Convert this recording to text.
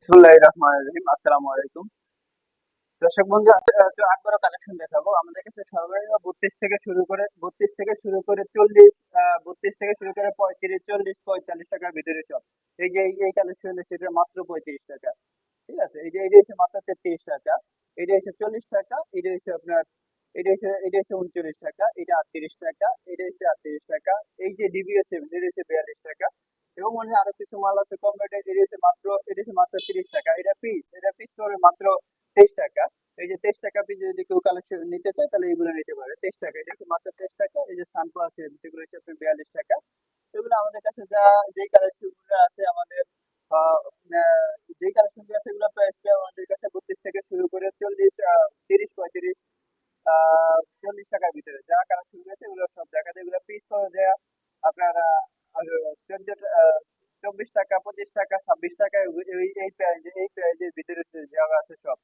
বিসমিল্লাহির রহমানির রহিম। আসসালামু আলাইকুম। দর্শক বন্ধু, তো আবারও কালেকশন দেখাবো। আমাদের কাছে সর্বনিম্ন 32 থেকে শুরু করে 40, 32 থেকে শুরু করে 35, 40, 45 টাকার ভিতরে সব। এই কালেকশন সেটা মাত্র 35 টাকা। ঠিক আছে, এই যে হচ্ছে মাত্র 33 টাকা, এটা হচ্ছে 40 টাকা, এটা হচ্ছে আপনার, এটা হচ্ছে 39 টাকা, এটা 38 টাকা, এটা হচ্ছে 38 টাকা। এই যে ডিবি আছে এটা হচ্ছে 42 টাকা। এবং মনে হয় আরো কিছু মাল আছে কম রেটে, এটা হচ্ছে মাত্র 30 টাকা। এটা পিস করে মাত্র 23 টাকা। এই যে 23 টাকা পিস যদি কেউ কালেকশন নিতে চায় তাহলে এগুলো নিতে পারে 23 টাকা। এটা হচ্ছে মাত্র 23 টাকা। এই যে সানপ্লাস যেগুলো হচ্ছে আপনার 42 টাকা। এগুলো আমাদের কাছে যে কালেকশন গুলো আছে আমাদের, আহ, আহ, যে কালেকশন গুলো আছে এগুলো প্রাইসটা আমাদের কাছে 32 থেকে শুরু করে 40, 30, 35, 40 টাকার ভিতরে যা কালেকশন রয়েছে এগুলো সব দেখা যায়। এগুলো পিস পাওয়া যায় আপনার 14, 24 টাকা, 25 টাকা, 26 টাকা, এই প্রাইজের ভিতরে যা আছে সব।